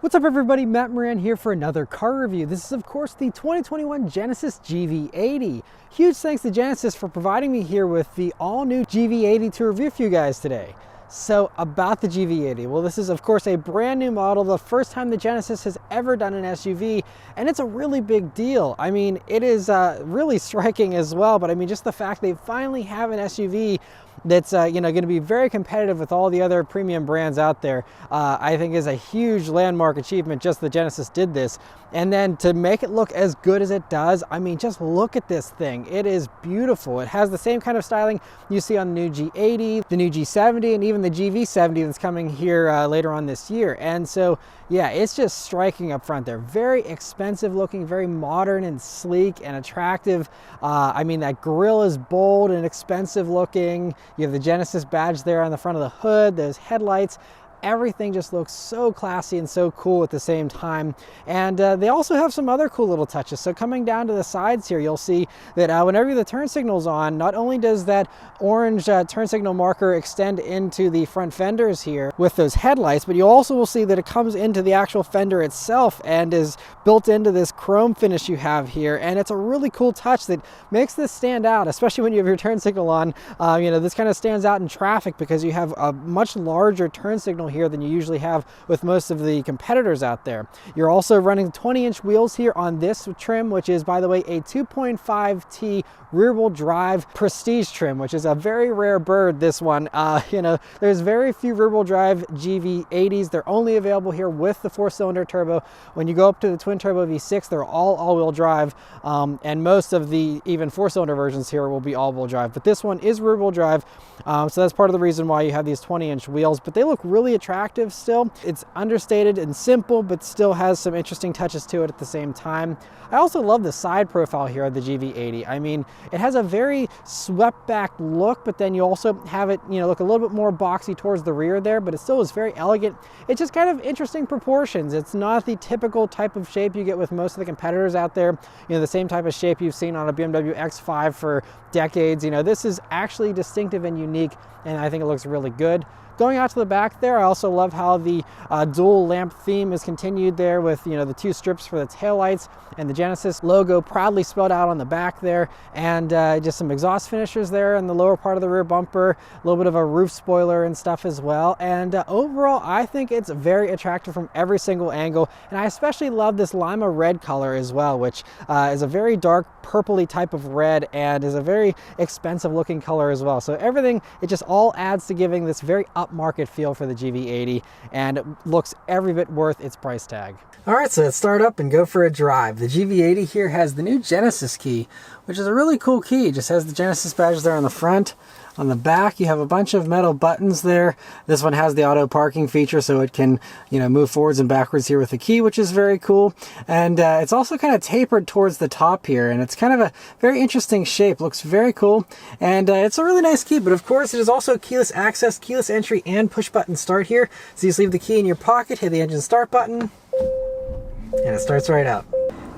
What's up everybody, Matt Maran here for another car review. This is of course the 2021 Genesis GV80. Huge thanks to Genesis for providing me here with the all-new GV80 to review for you guys today. So about the GV80, well this is of course a brand new model, the first time the Genesis has ever done an SUV, and it's a really big deal. I mean, it is really striking as well, but I mean just the fact they finally have an SUV that's going to be very competitive with all the other premium brands out there, I think is a huge landmark achievement. Just the Genesis did this, and then to make it look as good as it does, I mean just look at this thing. It is beautiful. It has the same kind of styling you see on the new G80, the new G70, and even the GV70 that's coming here later on this year. And so yeah, it's just striking up front there. Very expensive looking, very modern and sleek and attractive. I mean, that grille is bold and expensive looking. You have the Genesis badge there on the front of the hood, those headlights. Everything just looks so classy and so cool at the same time. And they also have some other cool little touches. So coming down to the sides here, you'll see that whenever the turn signal's on, not only does that orange turn signal marker extend into the front fenders here with those headlights, but you also will see that it comes into the actual fender itself and is built into this chrome finish you have here. And it's a really cool touch that makes this stand out, especially when you have your turn signal on. This kind of stands out in traffic because you have a much larger turn signal here than you usually have with most of the competitors out there. You're also running 20-inch wheels here on this trim, which is, by the way, a 2.5T rear-wheel drive Prestige trim, which is a very rare bird, this one. There's very few rear-wheel drive GV80s. They're only available here with the 4-cylinder turbo. When you go up to the twin-turbo V6, they're all-wheel drive, and most of the even 4-cylinder versions here will be all-wheel drive. But this one is rear-wheel drive, so that's part of the reason why you have these 20-inch wheels. But they look really attractive still. It's understated and simple, but still has some interesting touches to it at the same time. I also love the side profile here of the GV80. I mean, it has a very swept back look, but then you also have it, look a little bit more boxy towards the rear there, but it still is very elegant. It's just kind of interesting proportions. It's not the typical type of shape you get with most of the competitors out there. The same type of shape you've seen on a BMW X5 for decades. This is actually distinctive and unique, and I think it looks really good. Going out to the back there, I also love how the dual lamp theme is continued there with the two strips for the taillights and the Genesis logo proudly spelled out on the back there, and just some exhaust finishers there in the lower part of the rear bumper, a little bit of a roof spoiler and stuff as well. And overall, I think it's very attractive from every single angle, and I especially love this lima red color as well, which is a very dark purpley type of red and is a very expensive looking color as well. So everything, it just all adds to giving this very upmarket feel for the GV80, and it looks every bit worth its price tag. All right, so let's start up and go for a drive. The GV80 here has the new Genesis key, which is a really cool key. It just has the Genesis badge there on the front. On the back, you have a bunch of metal buttons there. This one has the auto parking feature, so it can, move forwards and backwards here with the key, which is very cool. And it's also kind of tapered towards the top here, and it's kind of a very interesting shape. Looks very cool, and it's a really nice key. But of course, it is also keyless access, keyless entry, and push button start here. So you just leave the key in your pocket, hit the engine start button, and it starts right up.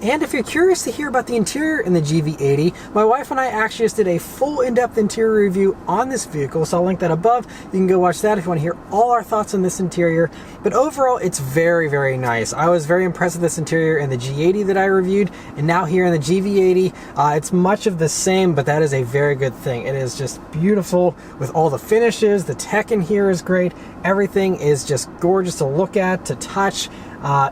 And if you're curious to hear about the interior in the GV80, my wife and I actually just did a full in-depth interior review on this vehicle, so I'll link that above. You can go watch that if you want to hear all our thoughts on this interior. But overall, it's very, very nice. I was very impressed with this interior in the G80 that I reviewed, and now here in the GV80, it's much of the same, but that is a very good thing. It is just beautiful with all the finishes. The tech in here is great. Everything is just gorgeous to look at, to touch.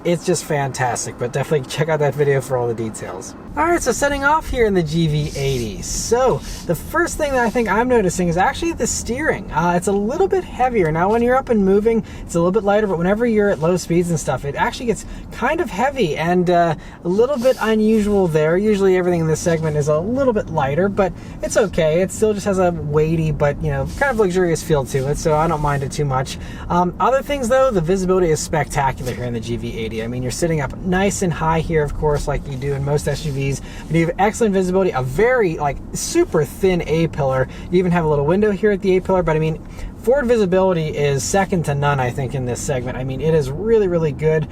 It's just fantastic, but definitely check out that video for all the details. Alright, so setting off here in the GV80. So, the first thing that I think I'm noticing is actually the steering. It's a little bit heavier. Now, when you're up and moving, it's a little bit lighter, but whenever you're at low speeds and stuff, it actually gets kind of heavy and a little bit unusual there. Usually everything in this segment is a little bit lighter, but it's okay. It still just has a weighty, but kind of luxurious feel to it, so I don't mind it too much. Other things though, the visibility is spectacular here in the GV80. I mean, you're sitting up nice and high here, of course, like you do in most SUVs. But you have excellent visibility, a very super thin A-pillar. You even have a little window here at the A-pillar, but I mean, Forward visibility is second to none, I think, in this segment. I mean, it is really, really good.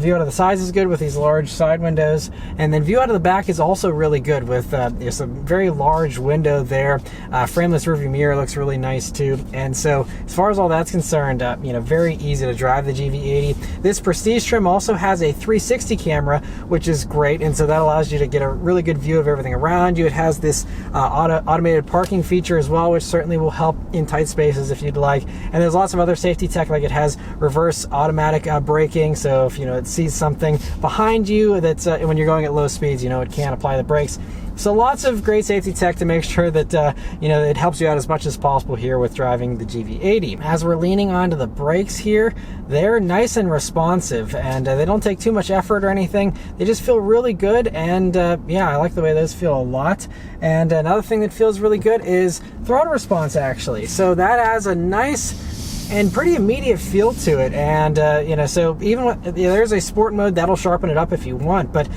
View out of the sides is good with these large side windows, and then view out of the back is also really good with there's a very large window there. Frameless rearview mirror looks really nice too. And so as far as all that's concerned, you know, very easy to drive the GV80. This Prestige trim also has a 360 camera, which is great, and so that allows you to get a really good view of everything around you. It has this automated parking feature as well, which certainly will help in tight spaces if you'd like. And there's lots of other safety tech, like it has reverse automatic braking, so if you know it sees something behind you that's when you're going at low speeds, you know it can't apply the brakes. So lots of great safety tech to make sure that you know, it helps you out as much as possible here with driving the GV80. As we're leaning onto the brakes here, they're nice and responsive, and they don't take too much effort or anything. They just feel really good, and yeah, I like the way those feel a lot. And another thing that feels really good is throttle response, actually. So that has a nice and pretty immediate feel to it, and you know, so even when, there's a sport mode that'll sharpen it up if you want, but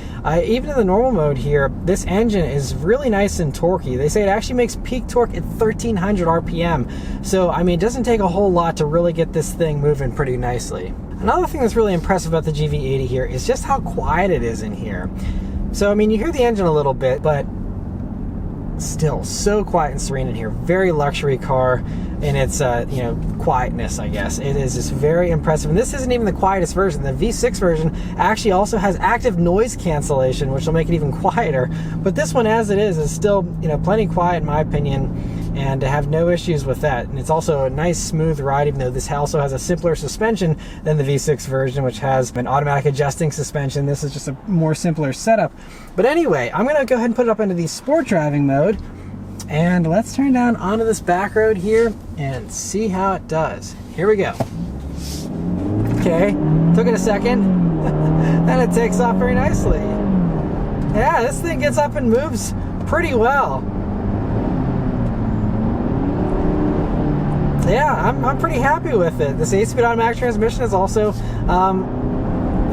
even in the normal mode here, this engine is really nice and torquey. They say it actually makes peak torque at 1300 RPM, so I mean, it doesn't take a whole lot to really get this thing moving pretty nicely. Another thing that's really impressive about the GV80 here is just how quiet it is in here. So I mean, you hear the engine a little bit, but still so quiet and serene in here. Very luxury car in its you know, quietness, I guess. It is just very impressive. And this isn't even the quietest version. The V6 version actually also has active noise cancellation, which will make it even quieter. But this one, as it is still, you know, plenty quiet in my opinion, and to have no issues with that. And it's also a nice smooth ride, even though this also has a simpler suspension than the V6 version, which has an automatic adjusting suspension. This is just a more simpler setup. But anyway, I'm gonna go ahead and put it up into the sport driving mode, and let's turn down onto this back road here and see how it does. Here we go. Okay, took it a second, and it takes off very nicely. Yeah, this thing gets up and moves pretty well. Yeah, I'm pretty happy with it. This 8-speed automatic transmission is also,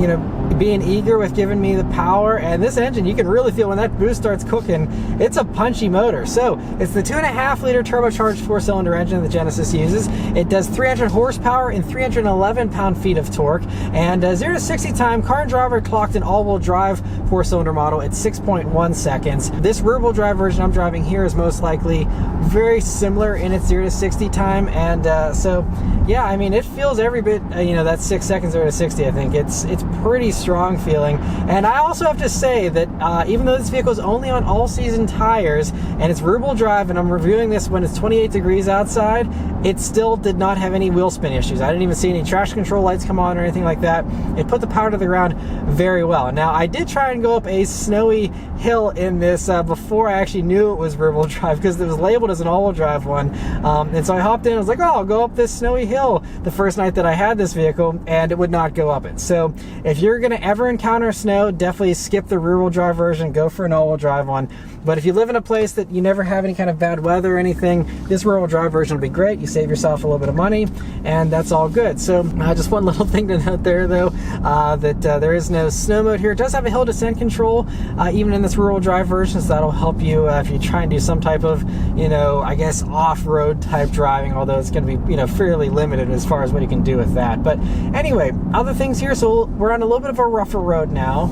you know, being eager with giving me the power, and this engine, you can really feel when that boost starts cooking. It's a punchy motor. So it's the 2.5 liter turbocharged 4-cylinder engine that Genesis uses. It does 300 horsepower and 311 pound-feet of torque, and 0 to 60 time, car and driver clocked an all-wheel drive 4-cylinder model at 6.1 seconds. This rear-wheel drive version I'm driving here is most likely very similar in its 0 to 60 time, and so yeah, I mean, it feels every bit, you know, that 6 seconds 0 to 60. I think it's pretty strong feeling. And I also have to say that even though this vehicle is only on all-season tires and it's rear-wheel drive, and I'm reviewing this when it's 28 degrees outside, it still did not have any wheel spin issues. I didn't even see any traction control lights come on or anything like that. It put the power to the ground very well. Now, I did try and go up a snowy hill in this before I actually knew it was rear-wheel drive, because it was labeled as an all-wheel drive one. And so I hopped in, I was like, oh, I'll go up this snowy hill the first night that I had this vehicle, and it would not go up it. So if you're gonna ever encounter snow, definitely skip the rear-wheel drive version, go for an all-wheel drive one. But if you live in a place that you never have any kind of bad weather or anything, this rear-wheel drive version will be great. You save yourself a little bit of money, and that's all good. So just one little thing to note there, though, that there is no snow mode here. It does have a hill descent control, even in this rear-wheel drive version, so that'll help you if you try and do some type of, you know, I guess off-road type driving, although it's going to be, you know, fairly limited as far as what you can do with that. But anyway, other things here. So we're on a little bit of a rougher road now,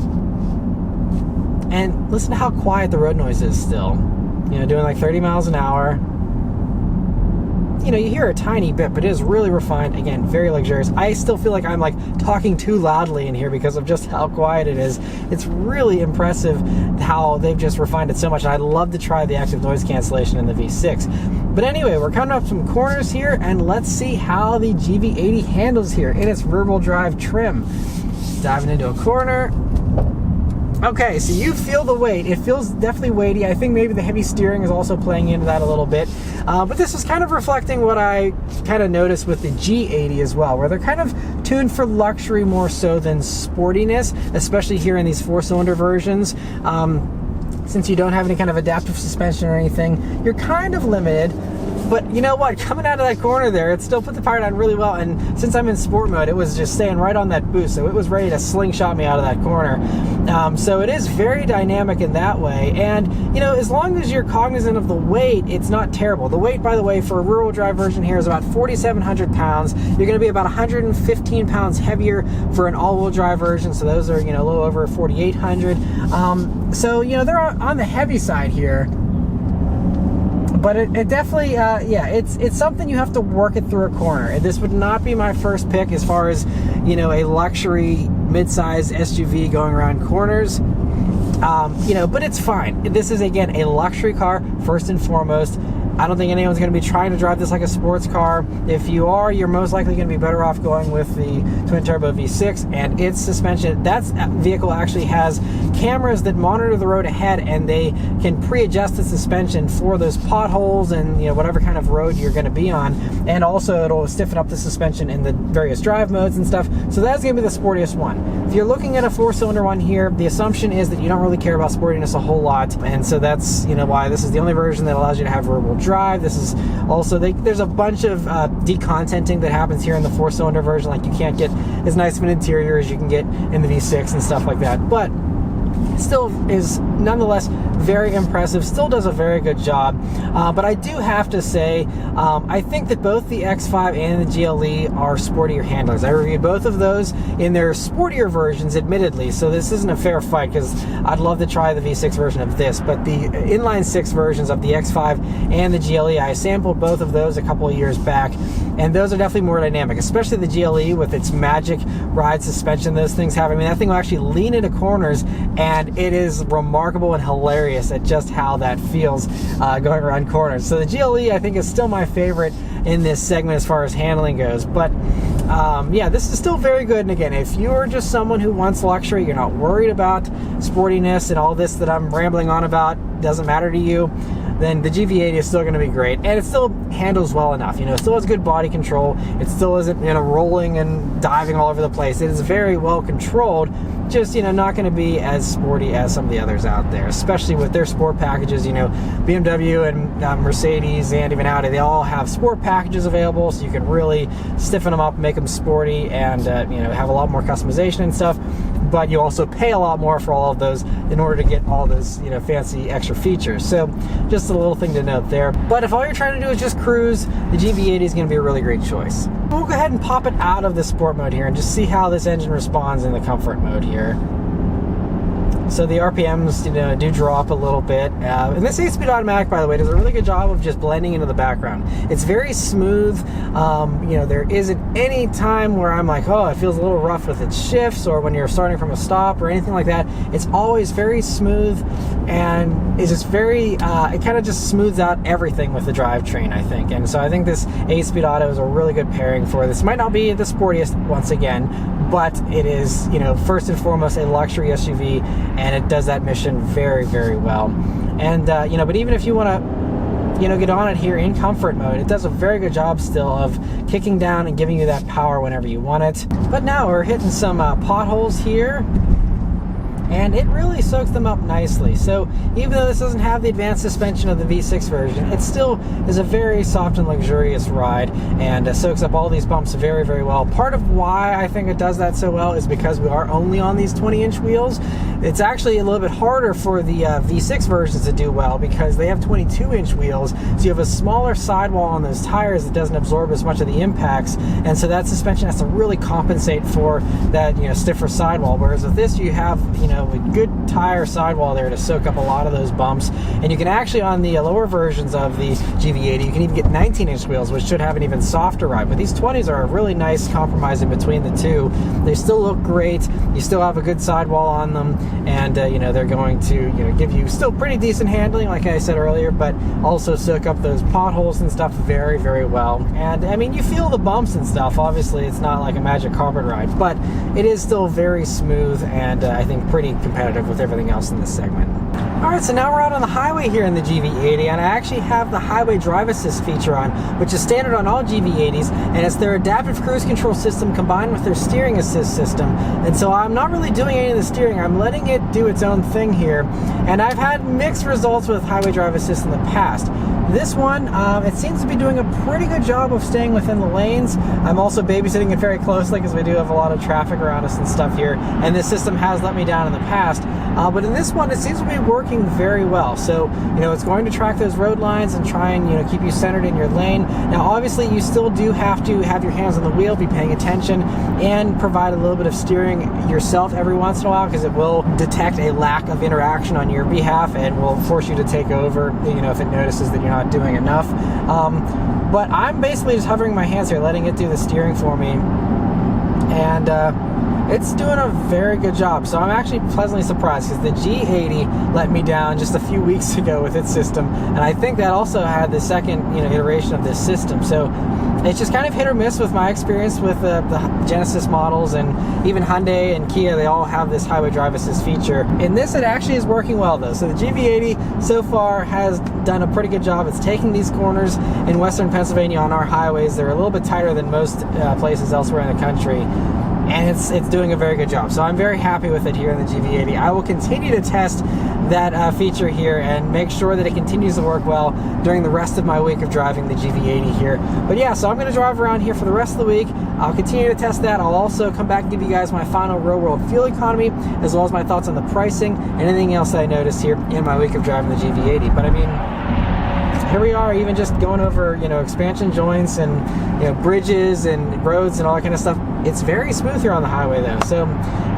and listen to how quiet the road noise is still. You know, doing like 30 miles an hour. You know, you hear a tiny bit, but it is really refined. Again, very luxurious. I still feel like I'm like talking too loudly in here because of just how quiet it is. It's really impressive how they've just refined it so much. And I'd love to try the active noise cancellation in the V6. But anyway, we're coming up some corners here, and let's see how the GV80 handles here in its rear-wheel drive trim. Diving into a corner. Okay, so you feel the weight. It feels definitely weighty. I think maybe the heavy steering is also playing into that a little bit. But this is kind of reflecting what I kind of noticed with the G80 as well, where they're kind of tuned for luxury more so than sportiness, especially here in these 4-cylinder versions. Since you don't have any kind of adaptive suspension or anything, you're kind of limited. But you know what? Coming out of that corner there, it still put the tire down really well. And since I'm in sport mode, it was just staying right on that boost. So it was ready to slingshot me out of that corner. So it is very dynamic in that way. And, you know, as long as you're cognizant of the weight, it's not terrible. The weight, by the way, for a rear-wheel drive version here is about 4,700 pounds. You're going to be about 115 pounds heavier for an all-wheel drive version. So those are, you know, a little over 4,800. So, you know, they're on the heavy side here. But it definitely, yeah, it's something you have to work it through a corner. And this would not be my first pick as far as, you know, a luxury mid-size SUV going around corners. You know, but it's fine. This is, again, a luxury car, first and foremost. I don't think anyone's going to be trying to drive this like a sports car. If you are, you're most likely going to be better off going with the twin-turbo V6 and its suspension. That vehicle actually has cameras that monitor the road ahead, and they can pre-adjust the suspension for those potholes and, you know, whatever kind of road you're going to be on. And also, it'll stiffen up the suspension in the various drive modes and stuff. So that's going to be the sportiest one. If you're looking at a 4-cylinder one here, the assumption is that you don't really care about sportiness a whole lot, and so that's, you know, why this is the only version that allows you to have rear-wheel drive. This is also, there's a bunch of decontenting that happens here in the 4-cylinder version. Like, you can't get as nice of an interior as you can get in the V6 and stuff like that, but still is nonetheless very impressive, still does a very good job. But I do have to say, I think that both the X5 and the GLE are sportier handlers. I reviewed both of those in their sportier versions, admittedly, so this isn't a fair fight because I'd love to try the V6 version of this, but the inline 6 versions of the X5 and the GLE, I sampled both of those a couple of years back, and those are definitely more dynamic, especially the GLE with its magic ride suspension those things have. I mean, that thing will actually lean into corners, and it is remarkable and hilarious at just how that feels going around corners. So the GLE, I think, is still my favorite in this segment as far as handling goes. But yeah, this is still very good. And again, if you're just someone who wants luxury, you're not worried about sportiness and all this that I'm rambling on about, doesn't matter to you, then the GV80 is still going to be great, and it still handles well enough. You know, it still has good body control. It still isn't, you know, rolling and diving all over the place. It is very well controlled, just, you know, not going to be as sporty as some of the others out there, especially with their sport packages. You know, BMW and Mercedes and even Audi, they all have sport packages available, so you can really stiffen them up, make them sporty, and you know, have a lot more customization and stuff. But you also pay a lot more for all of those in order to get all those, you know, fancy extra features. So just a little thing to note there. But if all you're trying to do is just cruise, the GV80 is going to be a really great choice. We'll go ahead and pop it out of the sport mode here and just see how this engine responds in the comfort mode here. So the RPMs, you know, do drop a little bit. And this 8-speed automatic, by the way, does a really good job of just blending into the background. It's very smooth. You know, there isn't any time where I'm like, oh, it feels a little rough with its shifts, or when you're starting from a stop or anything like that. It's always very smooth, and it's just very, it kind of just smooths out everything with the drivetrain, I think. And so I think this 8-speed auto is a really good pairing for this. Might not be the sportiest, once again, but it is, you know, first and foremost a luxury SUV, and it does that mission very, very well. And you know, but even if you want to, you know, get on it here in comfort mode, it does a very good job still of kicking down and giving you that power whenever you want it. But now we're hitting some potholes here, and it really soaks them up nicely. So even though this doesn't have the advanced suspension of the V6 version, it still is a very soft and luxurious ride, and soaks up all these bumps very, very well. Part of why I think it does that so well is because we are only on these 20-inch wheels. It's actually a little bit harder for the V6 versions to do well because they have 22-inch wheels, so you have a smaller sidewall on those tires that doesn't absorb as much of the impacts, and so that suspension has to really compensate for that, you know, stiffer sidewall. Whereas with this, you have, you know, a good tire sidewall there to soak up a lot of those bumps. And you can actually, on the lower versions of the GV80, you can even get 19-inch wheels, which should have an even softer ride. But these 20s are a really nice compromise in between the two. They still look great. You still have a good sidewall on them, and you know, they're going to, you know, give you still pretty decent handling, like I said earlier, but also soak up those potholes and stuff very, very well. And I mean, you feel the bumps and stuff. Obviously, it's not like a magic carpet ride, but it is still very smooth, and I think pretty pretty competitive with everything else in this segment. Alright, so now we're out on the highway here in the GV80, and I actually have the highway drive assist feature on, which is standard on all GV80s, and it's their adaptive cruise control system combined with their steering assist system. And so I'm not really doing any of the steering, I'm letting it do its own thing here. And I've had mixed results with highway drive assist in the past. This one, it seems to be doing a pretty good job of staying within the lanes. I'm also babysitting it very closely because we do have a lot of traffic around us and stuff here, and this system has let me down in the past. But in this one, it seems to be working very well. So, it's going to track those road lines and try and, keep you centered in your lane. Now, obviously, you still do have to have your hands on the wheel, be paying attention, and provide a little bit of steering yourself every once in a while, because it will detect a lack of interaction on your behalf and will force you to take over, if it notices that you're not doing enough. But I'm basically just hovering my hands here, letting it do the steering for me. And it's doing a very good job. So I'm actually pleasantly surprised, because the G80 let me down just a few weeks ago with its system, and I think that also had the second iteration of this system. So it's just kind of hit or miss with my experience with the Genesis models, and even Hyundai and Kia, they all have this highway drive assist feature. In this, it actually is working well though. So the GV80 so far has done a pretty good job. It's taking these corners in Western Pennsylvania on our highways. They're a little bit tighter than most places elsewhere in the country, and it's doing a very good job. So I'm very happy with it here in the GV80. I will continue to test that feature here and make sure that it continues to work well during the rest of my week of driving the GV80 here. But yeah, so I'm going to drive around here for the rest of the week. I'll continue to test that. I'll also come back and give you guys my final real-world fuel economy, as well as my thoughts on the pricing and anything else that I noticed here in my week of driving the GV80. But I mean, here we are, even just going over, expansion joints and, bridges and roads and all that kind of stuff. It's very smooth here on the highway though. So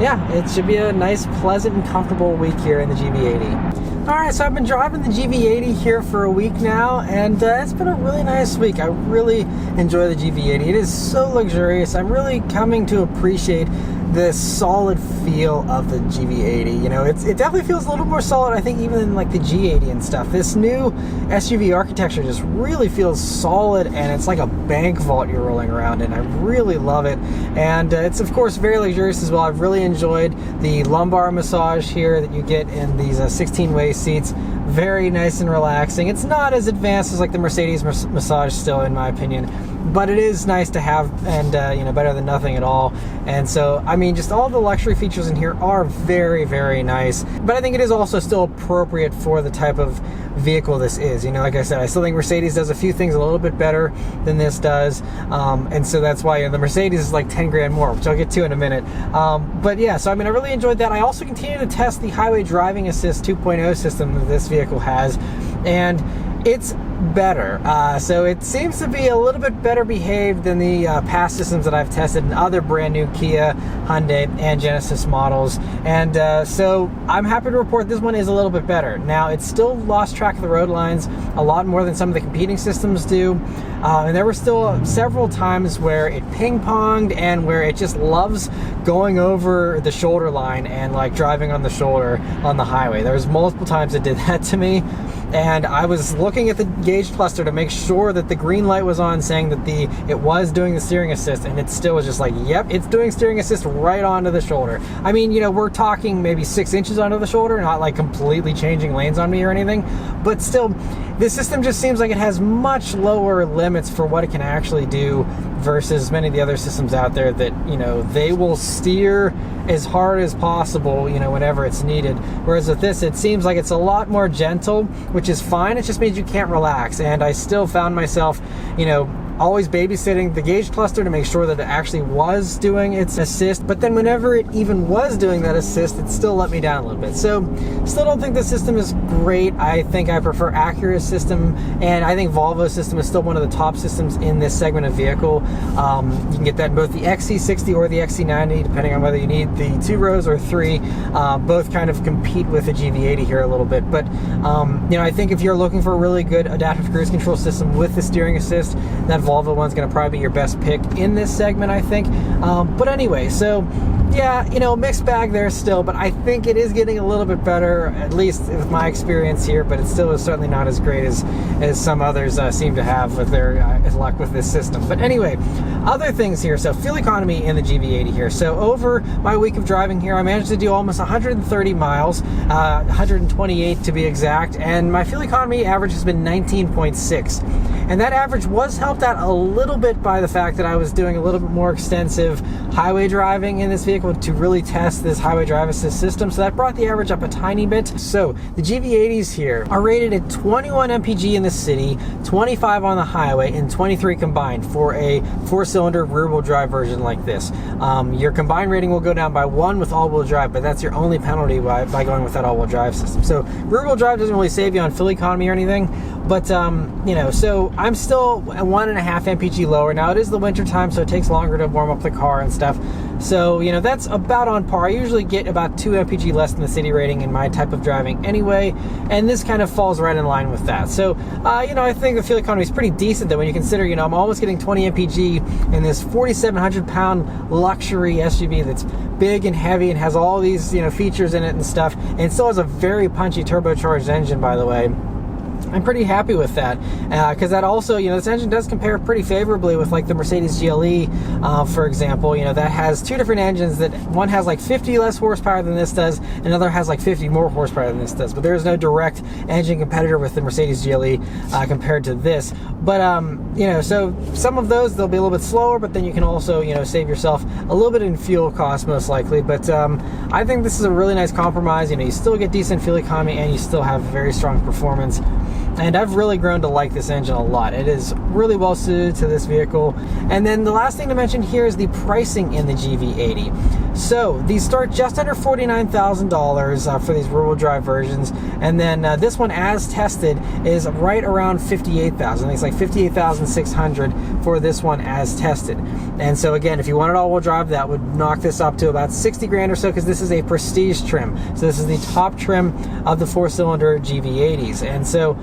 yeah, it should be a nice, pleasant, and comfortable week here in the GV80. Alright, so I've been driving the GV80 here for a week now, and it's been a really nice week. I really enjoy the GV80. It is so luxurious. I'm really coming to appreciate the solid feel of the GV80. It definitely feels a little more solid, I think, even than like the G80 and stuff. This new SUV architecture just really feels solid, and it's like a bank vault you're rolling around in. I really love it, and it's of course very luxurious as well. I've really enjoyed the lumbar massage here that you get in these 16-way seats. Very nice and relaxing. It's not as advanced as like the Mercedes massage still, in my opinion, but it is nice to have, and better than nothing at all. And so, I mean, just all the luxury features in here are very, very nice, but I think it is also still appropriate for the type of vehicle this is. Like I said, I still think Mercedes does a few things a little bit better than this does, and so that's why the Mercedes is like 10 grand more, which I'll get to in a minute. But yeah, so I mean, I really enjoyed that. I also continue to test the Highway Driving Assist 2.0 system that this vehicle has, and it's better. So it seems to be a little bit better behaved than the past systems that I've tested in other brand new Kia, Hyundai, and Genesis models. And so I'm happy to report this one is a little bit better. Now, it's still lost track of the road lines a lot more than some of the competing systems do. And there were still several times where it ping-ponged and where it just loves going over the shoulder line and like driving on the shoulder on the highway. There was multiple times it did that to me, and I was looking at the gauge cluster to make sure that the green light was on, saying that it was doing the steering assist, and it still was just like, yep, it's doing steering assist right onto the shoulder. I mean, we're talking maybe 6 inches onto the shoulder, not like completely changing lanes on me or anything, but still, this system just seems like it has much lower limits for what it can actually do versus many of the other systems out there that, they will steer as hard as possible, whenever it's needed. Whereas with this, it seems like it's a lot more gentle, which is fine. It just means you can't relax. And I still found myself, always babysitting the gauge cluster to make sure that it actually was doing its assist. But then whenever it even was doing that assist, it still let me down a little bit. So still don't think the system is great. I think I prefer Acura's system, and I think Volvo's system is still one of the top systems in this segment of vehicle. You can get that in both the XC60 or the XC90, depending on whether you need the 2 rows or 3. Both kind of compete with the GV80 here a little bit. But I think if you're looking for a really good adaptive cruise control system with the steering assist, that Volvo one's going to probably be your best pick in this segment, I think. But anyway, so yeah, you know, mixed bag there still, but I think it is getting a little bit better, at least with my experience here, but it still is certainly not as great as some others seem to have with their luck with this system. But anyway, other things here. So fuel economy in the GV80 here. So over my week of driving here, I managed to do almost 130 miles, 128 to be exact, and my fuel economy average has been 19.6. And that average was helped out a little bit by the fact that I was doing a little bit more extensive highway driving in this vehicle to really test this highway drive assist system. So that brought the average up a tiny bit. So the GV80s here are rated at 21 mpg in the city, 25 on the highway, and 23 combined for a 4-cylinder rear-wheel drive version like this. Your combined rating will go down by 1 with all-wheel drive, but that's your only penalty by going with that all-wheel drive system. So rear-wheel drive doesn't really save you on fuel economy or anything, but you know, so I'm still 1.5 mpg lower. Now it is the winter time, so it takes longer to warm up the car and stuff. So, you know, that's about on par. I usually get about 2 mpg less than the city rating in my type of driving anyway, and this kind of falls right in line with that. So, you know, I think the fuel economy is pretty decent, though, when you consider, you know, I'm almost getting 20 mpg in this 4,700-pound luxury SUV that's big and heavy and has all these, you know, features in it and stuff, and it still has a very punchy turbocharged engine, by the way. I'm pretty happy with that, because that also, you know, this engine does compare pretty favorably with like the Mercedes GLE, for example. You know, that has two different engines. That one has like 50 less horsepower than this does, and another has like 50 more horsepower than this does. But there is no direct engine competitor with the Mercedes GLE compared to this. But you know, so some of those, they'll be a little bit slower, but then you can also, you know, save yourself a little bit in fuel costs most likely. But I think this is a really nice compromise. You know, you still get decent fuel economy and you still have very strong performance. And I've really grown to like this engine a lot. It is really well suited to this vehicle. And then the last thing to mention here is the pricing in the GV80. So these start just under $49,000 for these rear-wheel drive versions. And then this one, as tested, is right around $58,000. I think it's like $58,600 for this one as tested. And so again, if you wanted all-wheel drive, that would knock this up to about 60 grand or so, because this is a Prestige trim. So this is the top trim of the 4-cylinder GV80s. And so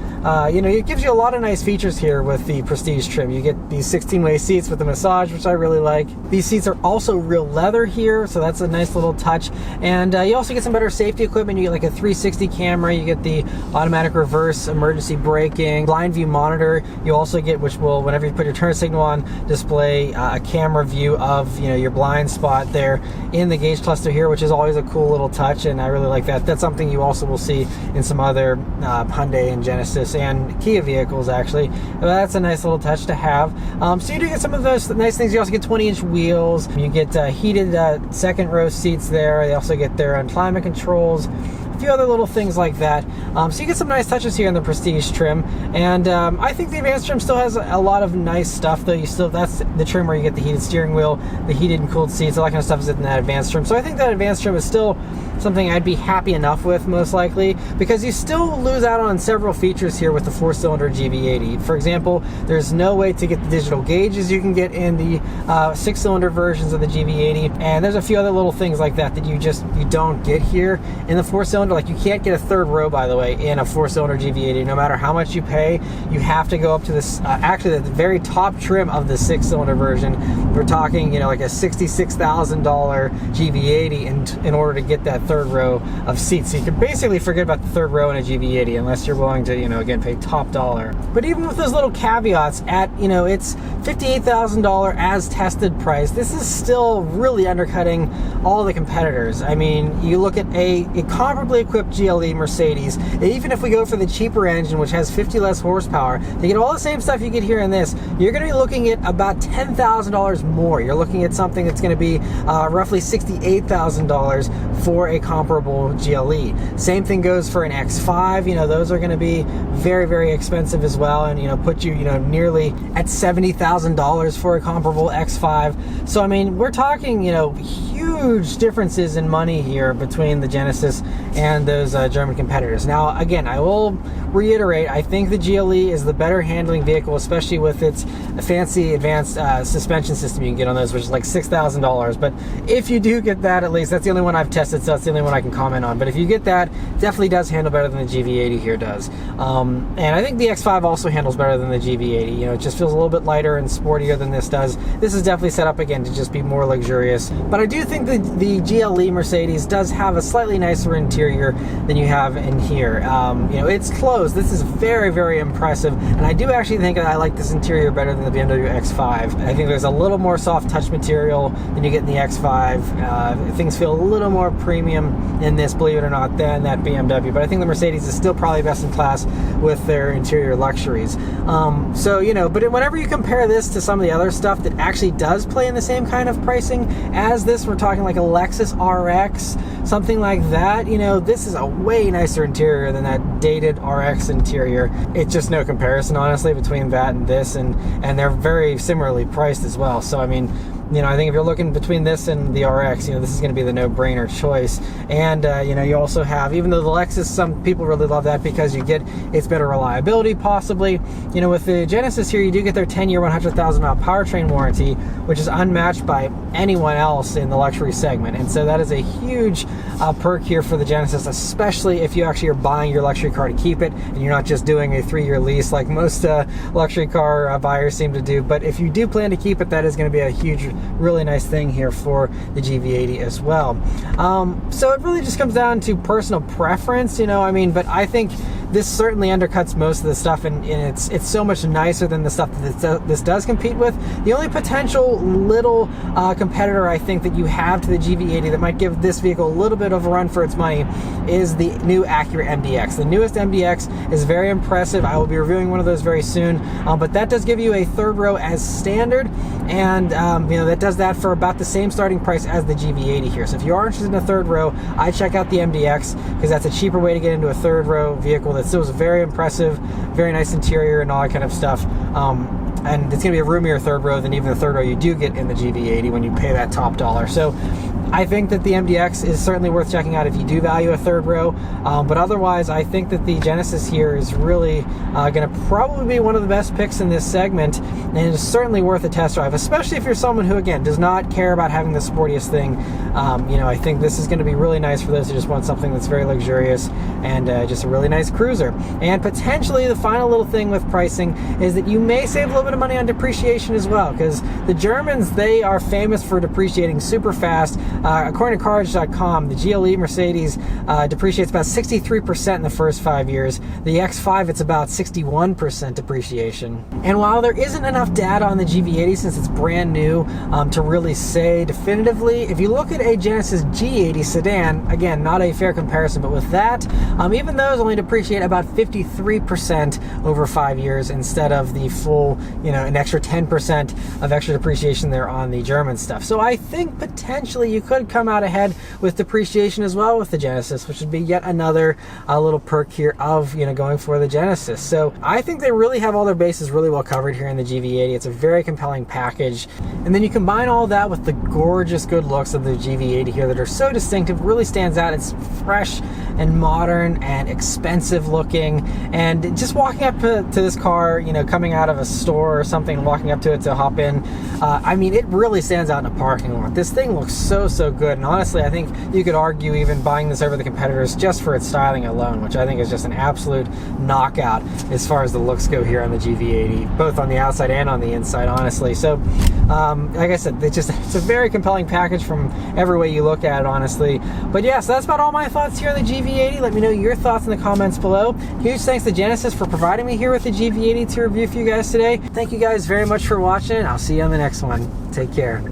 you know, it gives you a lot of nice features here with the Prestige trim. You get these 16-way seats with the massage, which I really like. These seats are also real leather here, so that's a nice little touch. And you also get some better safety equipment. You get like a 360 camera, you get the automatic reverse emergency braking, blind view monitor. You also get, which will, whenever you put your turn signal on, display a camera view of, you know, your blind spot there in the gauge cluster here, which is always a cool little touch, and I really like that. That's something you also will see in some other Hyundai and Genesis and Kia vehicles, actually. But that's a nice little touch to have. So you do get some of those nice things. You also get 20-inch wheels. You get heated second row seats there. They also get their own climate controls, a few other little things like that. So you get some nice touches here in the Prestige trim. And I think the Advanced trim still has a lot of nice stuff, though. That's the trim where you get the heated steering wheel, the heated and cooled seats, all that kind of stuff is in that Advanced trim. So I think that Advanced trim is still something I'd be happy enough with, most likely, because you still lose out on several features here with the 4-cylinder GV80. For example, there's no way to get the digital gauges you can get in the 6-cylinder versions of the GV80, and there's a few other little things like that that you don't get here in the 4-cylinder. Like, you can't get a third row, by the way, in a 4-cylinder GV80. No matter how much you pay, you have to go up to this, actually, the very top trim of the 6-cylinder version. We're talking, you know, like a $66,000 GV80 in order to get that third row of seats. So you can basically forget about the third row in a GV80 unless you're willing to, you know, again, pay top dollar. But even with those little caveats, at, you know, it's $58,000 as tested price, this is still really undercutting all the competitors. I mean, you look at a comparably equipped GLE Mercedes, even if we go for the cheaper engine, which has 50 less horsepower, to get all the same stuff you get here in this, you're going to be looking at about $10,000 more. You're looking at something that's going to be roughly $68,000 for a comparable GLE. Same thing goes for an X5. You know, those are going to be very, very expensive as well, and, you know, put you, you know, nearly at $70,000 for a comparable X5. So I mean, we're talking, you know, huge differences in money here between the Genesis and those German competitors. Now, again, I will reiterate, I think the GLE is the better handling vehicle, especially with its fancy advanced suspension system you can get on those, which is like $6,000. But if you do get that, at least, that's the only one I've tested, so that's the only one I can comment on. But if you get that, definitely does handle better than the GV80 here does. And I think the X5 also handles better than the GV80. You know, it just feels a little bit lighter and sportier than this does. This is definitely set up, again, to just be more luxurious. But I do think that the GLE Mercedes does have a slightly nicer interior than you have in here. You know, it's closed. This is very, very impressive, and I do actually think that I like this interior better than the BMW X5. I think there's a little more soft touch material than you get in the X5. Things feel a little more premium in this, believe it or not, than that BMW, but I think the Mercedes is still probably best in class with their interior luxuries. So, you know, but whenever you compare this to some of the other stuff that actually does play in the same kind of pricing as this, we're talking like a Lexus RX, something like that, you know, this is a way nicer interior than that dated RX interior. It's just no comparison, honestly, between that and this, and they're very similarly priced as well. So I mean, you know, I think if you're looking between this and the RX, you know, this is going to be the no-brainer choice. And you know, you also have, even though the Lexus, some people really love that because you get its better reliability, possibly. You know, with the Genesis here, you do get their 10-year, 100,000-mile powertrain warranty, which is unmatched by anyone else in the luxury segment. And so that is a huge perk here for the Genesis, especially if you actually are buying your luxury car to keep it, and you're not just doing a 3-year lease like most luxury car buyers seem to do. But if you do plan to keep it, that is going to be a huge, really nice thing here for the GV80 as well. So it really just comes down to personal preference, you know, I mean, but I think this certainly undercuts most of the stuff, and it's so much nicer than the stuff that this does compete with. The only potential little competitor I think that you have to the GV80 that might give this vehicle a little bit of a run for its money is the new Acura MDX. The newest MDX is very impressive. I will be reviewing one of those very soon, but that does give you a third row as standard, and you know, that does that for about the same starting price as the GV80 here. So if you are interested in a third row, I check out the MDX, because that's a cheaper way to get into a third row vehicle that still is very impressive, very nice interior and all that kind of stuff. And it's going to be a roomier third row than even the third row you do get in the GV80 when you pay that top dollar. So I think that the MDX is certainly worth checking out if you do value a third row, but otherwise I think that the Genesis here is really going to probably be one of the best picks in this segment, and it's certainly worth a test drive, especially if you're someone who, again, does not care about having the sportiest thing. You know, I think this is going to be really nice for those who just want something that's very luxurious and just a really nice cruiser. And potentially the final little thing with pricing is that you may save a little bit of money on depreciation as well, because the Germans, they are famous for depreciating super fast. According to Carriage.com, the GLE Mercedes depreciates about 63% in the first 5 years. The X5, it's about 61% depreciation. And while there isn't enough data on the GV80 since it's brand new to really say definitively, if you look at a Genesis G80 sedan, again, not a fair comparison, but with that, even those only depreciate about 53% over 5 years instead of the full, you know, an extra 10% of extra depreciation there on the German stuff. So I think potentially you could come out ahead with depreciation as well with the Genesis, which would be yet another little perk here of, you know, going for the Genesis. So I think they really have all their bases really well covered here in the GV80. It's a very compelling package, and then you combine all that with the gorgeous good looks of the GV80 here that are so distinctive, really stands out. It's fresh and modern and expensive looking, and just walking up to this car, you know, coming out of a store or something, walking up to it to hop in, I mean, it really stands out in a parking lot. This thing looks so good, and honestly I think you could argue even buying this over the competitors just for its styling alone, which I think is just an absolute knockout as far as the looks go here on the GV80, both on the outside and on the inside, honestly. So like I said, it's a very compelling package from every way you look at it, honestly. But yeah, so that's about all my thoughts here on the GV80. Let me know your thoughts in the comments below. Huge thanks to Genesis for providing me here with the GV80 to review for you guys today. Thank you guys very much for watching. I'll see you on the next one. Take care.